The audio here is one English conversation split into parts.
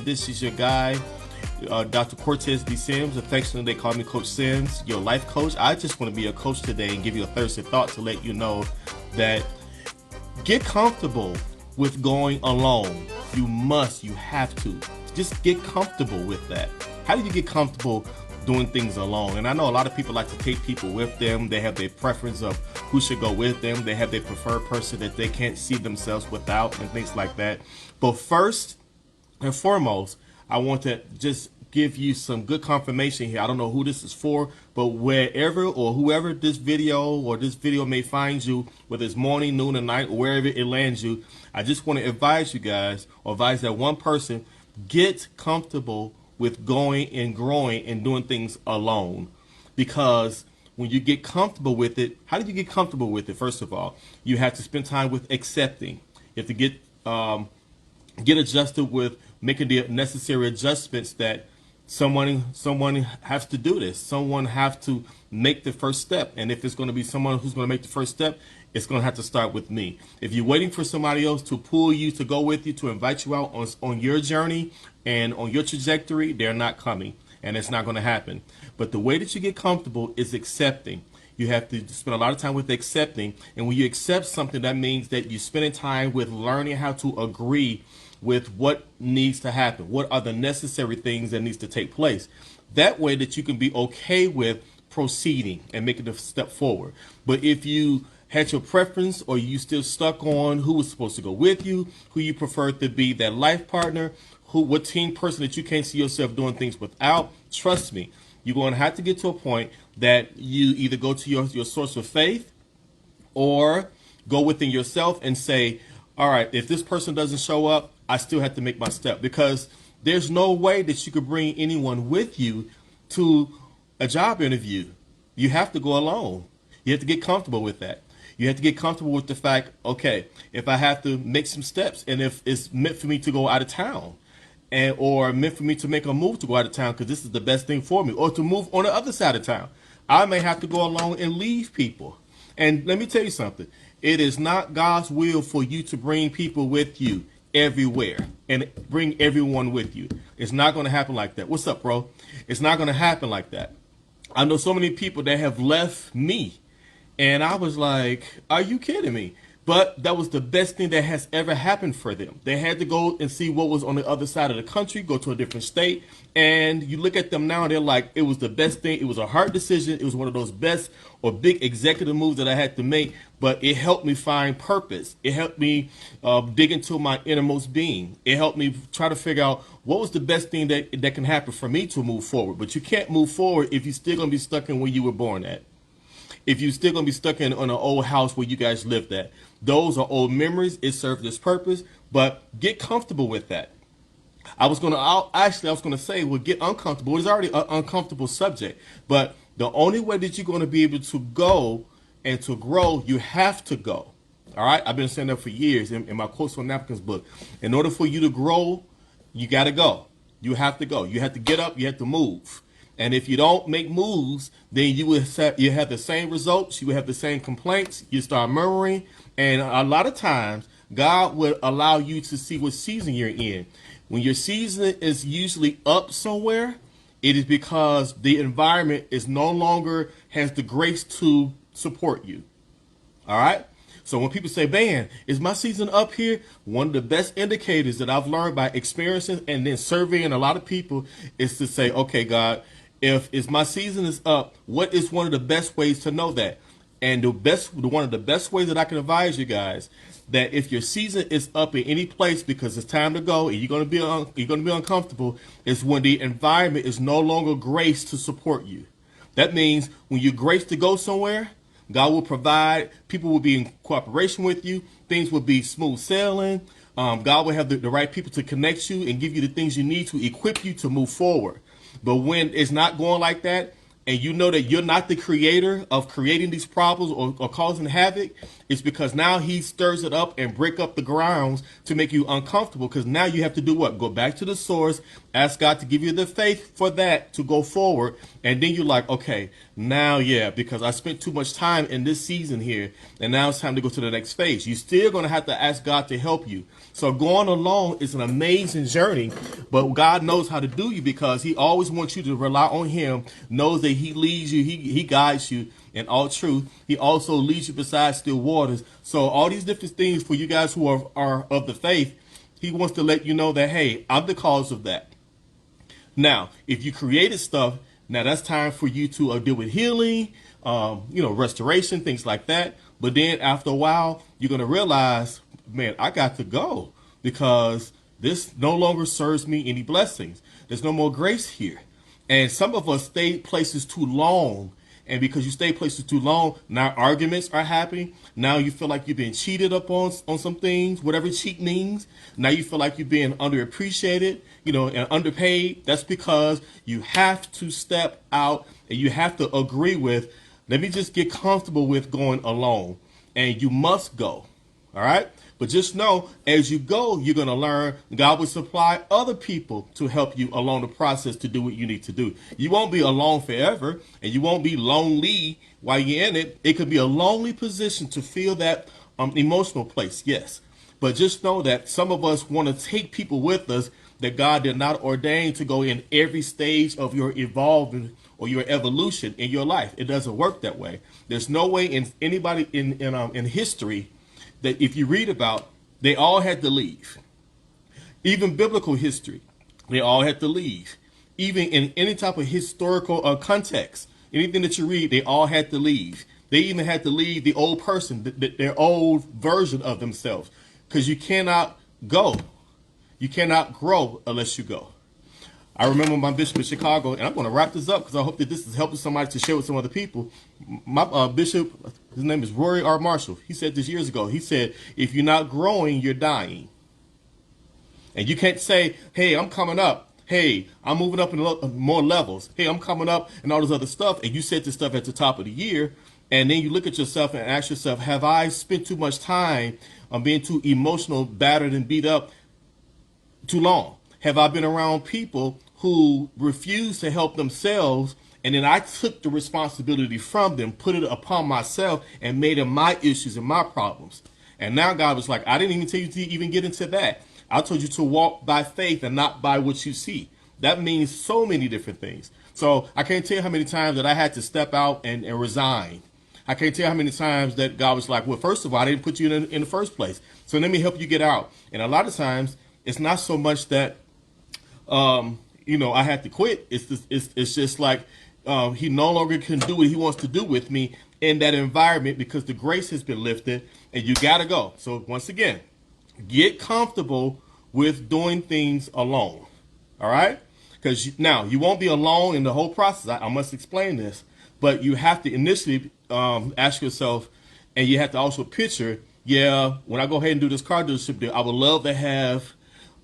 This is your guy, Dr. Cortez D. Affectionately, they call me Coach Sims, your life coach. I just want to be a coach today and give you a Thursday thought to let you know that get comfortable with going alone. You have to. Just get comfortable with that. How do you get comfortable doing things alone? And I know a lot of people like to take people with them. They have their preference of who should go with them. They have their preferred person that they can't see themselves without and things like that. But first and foremost, I want to just give you some good confirmation here. I don't know who this is for, but wherever or whoever this video may find you, whether it's morning, noon, or night, or wherever it lands you, I just want to advise you guys, or advise that one person, get comfortable with going and growing and doing things alone. Because when you get comfortable with it, how do you get comfortable with it? First of all, you have to spend time with accepting. You have to get adjusted with making the necessary adjustments that someone has to do this. Someone has to make the first step. And if it's going to be someone who's going to make the first step, it's going to have to start with me. If you're waiting for somebody else to pull you, to go with you, to invite you out on your journey and on your trajectory, they're not coming, and it's not going to happen. But the way that you get comfortable is accepting. You have to spend a lot of time with accepting. And when you accept something, that means that you're spending time with learning how to agree with what needs to happen. What are the necessary things that needs to take place? That way that you can be okay with proceeding and making a step forward. But if you had your preference, or you still stuck on who was supposed to go with you, who you preferred to be that life partner, what team person that you can't see yourself doing things without, trust me, you're going to have to get to a point that you either go to your source of faith or go within yourself and say, all right, if this person doesn't show up, I still have to make my step. Because there's no way that you could bring anyone with you to a job interview. You have to go alone. You have to get comfortable with that. You have to get comfortable with the fact, okay, if I have to make some steps, and if it's meant for me to go out of town, or meant for me to make a move to go out of town because this is the best thing for me, or to move on the other side of town, I may have to go along and leave people. And let me tell you something. It is not God's will for you to bring people with you everywhere and bring everyone with you. It's not going to happen like that. What's up, bro? It's not going to happen like that. I know so many people that have left me, and I was like, are you kidding me? But that was the best thing that has ever happened for them. They had to go and see what was on the other side of the country, go to a different state. And you look at them now and they're like, it was the best thing. It was a hard decision. It was one of those best or big executive moves that I had to make. But it helped me find purpose. It helped me dig into my innermost being. It helped me try to figure out what was the best thing that can happen for me to move forward. But you can't move forward if you're still going to be stuck in where you were born at. If you're still going to be stuck in on an old house where you guys lived at. Those are old memories. It served its purpose, but get comfortable with that. I was going to say, well, get uncomfortable. It's already an uncomfortable subject, but the only way that you're going to be able to go and to grow, you have to go. All right. I've been saying that for years in my Quotes on Napkins book. In order for you to grow, you got to go. You have to go. You have to get up. You have to move. And if you don't make moves, then you have the same results. You will have the same complaints. You start murmuring. And a lot of times, God will allow you to see what season you're in. When your season is usually up somewhere, it is because the environment is no longer has the grace to support you. All right? So when people say, man, is my season up here? One of the best indicators that I've learned by experiencing and then surveying a lot of people is to say, okay, God, if my season is up, what is one of the best ways to know that? And one of the best ways that I can advise you guys, that if your season is up in any place because it's time to go and you're going to be uncomfortable, is when the environment is no longer graced to support you. That means when you're graced to go somewhere, God will provide. People will be in cooperation with you. Things will be smooth sailing. God will have the right people to connect you and give you the things you need to equip you to move forward. But when it's not going like that, and you know that you're not the creator of creating these problems or causing havoc, it's because now he stirs it up and break up the grounds to make you uncomfortable, because now you have to do what? Go back to the source, ask God to give you the faith for that to go forward, and then you're like, okay, Now, yeah, because I spent too much time in this season here, and now it's time to go to the next phase. You're still going to have to ask God to help you. So going alone is an amazing journey, but God knows how to do you because He always wants you to rely on Him, knows that He leads you, He guides you in all truth. He also leads you beside still waters. So all these different things for you guys who are of the faith, He wants to let you know that, hey, I'm the cause of that. Now, if you created stuff, now that's time for you to deal with healing, restoration, things like that. But then after a while, you're going to realize, man, I got to go because this no longer serves me any blessings. There's no more grace here. And some of us stay places too long. And because you stay places too long, now arguments are happening. Now you feel like you're being cheated up on some things, whatever cheat means. Now you feel like you're being underappreciated, and underpaid. That's because you have to step out and you have to agree with, let me just get comfortable with going alone. And you must go. All right? But just know, as you go, you're going to learn God will supply other people to help you along the process to do what you need to do. You won't be alone forever, and you won't be lonely while you're in it. It could be a lonely position to feel that emotional place, yes. But just know that some of us want to take people with us that God did not ordain to go in every stage of your evolving or your evolution in your life. It doesn't work that way. There's no way in anybody in history that if you read about, they all had to leave. Even biblical history, they all had to leave. Even in any type of historical context, anything that you read, they all had to leave. They even had to leave the old person, their old version of themselves. Because you cannot go. You cannot grow unless you go. I remember my bishop in Chicago, and I'm going to wrap this up because I hope that this is helping somebody to share with some other people. My bishop, his name is Rory R. Marshall. He said this years ago. He said, if you're not growing, you're dying. And you can't say, hey, I'm coming up. Hey, I'm moving up in more levels. Hey, I'm coming up and all this other stuff. And you said this stuff at the top of the year. And then you look at yourself and ask yourself, have I spent too much time on being too emotional, battered, and beat up too long? Have I been around people who refuse to help themselves, and then I took the responsibility from them, put it upon myself, and made it my issues and my problems? And now God was like, I didn't even tell you to even get into that. I told you to walk by faith and not by what you see. That means so many different things. So I can't tell you how many times that I had to step out and resign. I can't tell you how many times that God was like, well, first of all, I didn't put you in the first place. So let me help you get out. And a lot of times, it's not so much that I had to quit. It's just like He no longer can do what He wants to do with me in that environment because the grace has been lifted and you got to go. So once again, get comfortable with doing things alone. All right? Because now you won't be alone in the whole process. I must explain this. But you have to initially ask yourself, and you have to also picture, when I go ahead and do this car dealership deal, I would love to have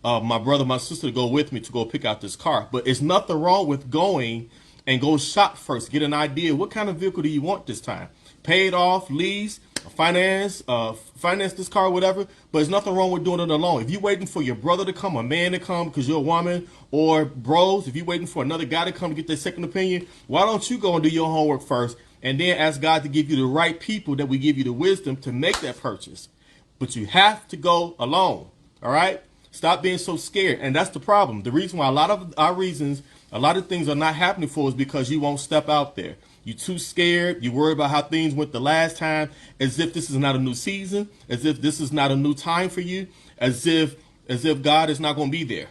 my brother, my sister to go with me to go pick out this car. But it's nothing wrong with going and go shop first. Get an idea. What kind of vehicle do you want this time? Paid off, lease, finance this car, whatever. But there's nothing wrong with doing it alone. If you're waiting for your brother to come, a man to come because you're a woman, or bros, if you're waiting for another guy to come to get their second opinion, why don't you go and do your homework first and then ask God to give you the right people that will give you the wisdom to make that purchase? But you have to go alone. All right? Stop being so scared. And that's the problem. The reason why a lot of things are not happening for us because you won't step out there. You're too scared. You worry about how things went the last time, as if this is not a new season, as if this is not a new time for you, as if God is not going to be there.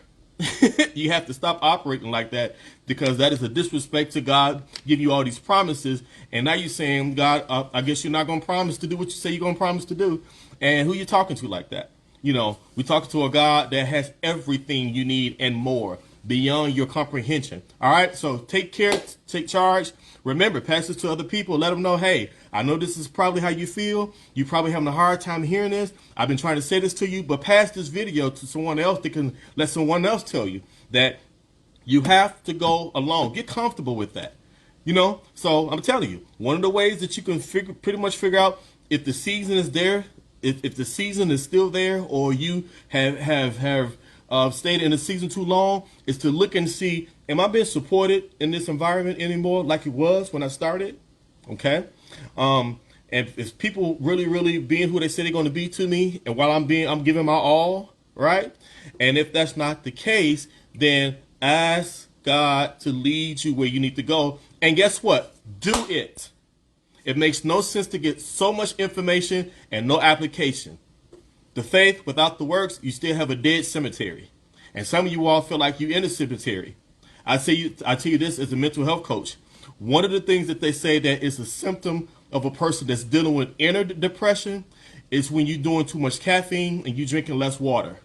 You have to stop operating like that because that is a disrespect to God giving you all these promises. And now you're saying, God, I guess you're not going to promise to do what you say you're going to promise to do. And who you talking to like that? We're talking to a God that has everything you need and more beyond your comprehension. All right. So take care, take charge. Remember, pass this to other people. Let them know, hey, I know this is probably how you feel. You're probably having a hard time hearing this. I've been trying to say this to you, but pass this video to someone else that can let someone else tell you that you have to go alone. Get comfortable with that. So I'm telling you, one of the ways that you can pretty much figure out if the season is there, if the season is still there, or you have stayed in the season too long is to look and see, am I being supported in this environment anymore like it was when I started? Okay. And if people really being who they say they're going to be to me, and while I'm giving my all, right? And if that's not the case, then ask God to lead you where you need to go. And guess what? Do it. It makes no sense to get so much information and no application. The faith without the works, you still have a dead cemetery. And some of you all feel like you're in a cemetery. I tell you this as a mental health coach. One of the things that they say that is a symptom of a person that's dealing with inner depression is when you're doing too much caffeine and you're drinking less water.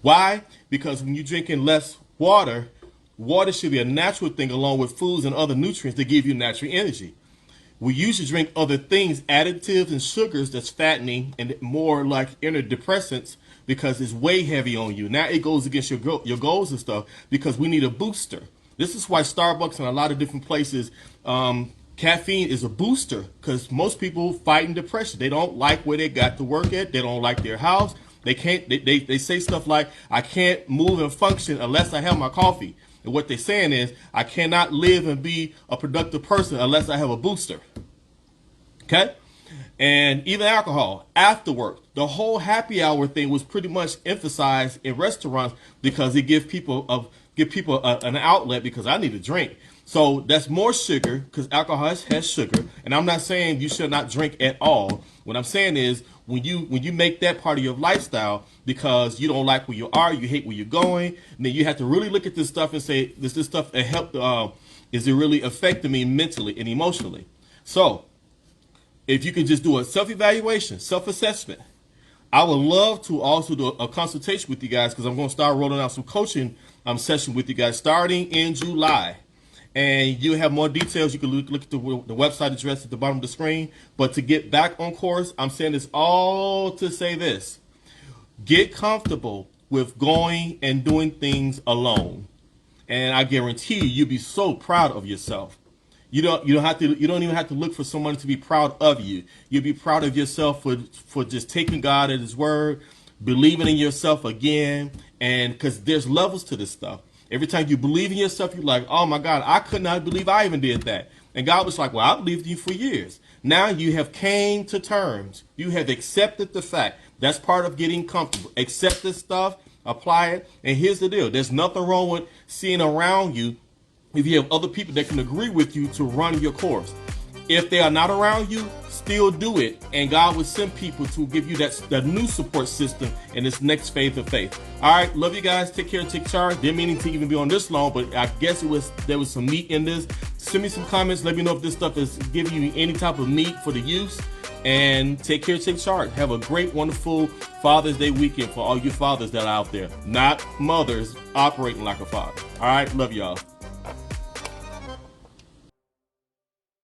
Why? Because when you're drinking less water, water should be a natural thing along with foods and other nutrients to give you natural energy. We usually drink other things, additives and sugars that's fattening and more like inner depressants because it's way heavy on you. Now it goes against your goals and stuff because we need a booster. This is why Starbucks and a lot of different places, caffeine is a booster because most people fighting depression. They don't like where they got to work at. They don't like their house. They can't. They say stuff like, I can't move and function unless I have my coffee. And what they're saying is, I cannot live and be a productive person unless I have a booster. Okay? And even alcohol, after work. The whole happy hour thing was pretty much emphasized in restaurants because it gives people an outlet because I need a drink. So that's more sugar because alcohol has sugar. And I'm not saying you should not drink at all. What I'm saying is when you make that part of your lifestyle because you don't like where you are, you hate where you're going, then you have to really look at this stuff and say, does this stuff help? Is it really affecting me mentally and emotionally? So if you can just do a self-evaluation, self-assessment. I would love to also do a consultation with you guys because I'm going to start rolling out some coaching session with you guys starting in July. And you have more details. You can look at the website address at the bottom of the screen. But to get back on course, I'm saying this all to say this. Get comfortable with going and doing things alone. And I guarantee you'll be so proud of yourself. You don't even have to look for someone to be proud of you. You'll be proud of yourself for just taking God at his word, believing in yourself again, and because there's levels to this stuff. Every time you believe in yourself, you're like, oh my God, I could not believe I even did that. And God was like, well, I believed in you for years. Now you have came to terms. You have accepted the fact. That's part of getting comfortable. Accept this stuff, apply it, and here's the deal. There's nothing wrong with seeing around you if you have other people that can agree with you to run your course. If they are not around you, still do it, and God will send people to give you that new support system in this next phase of faith. All right, love you guys. Take care, take charge. Didn't mean to even be on this long, but I guess there was some meat in this. Send me some comments. Let me know if this stuff is giving you any type of meat for the use. And take care, take charge. Have a great, wonderful Father's Day weekend for all you fathers that are out there, not mothers operating like a father. All right, love y'all.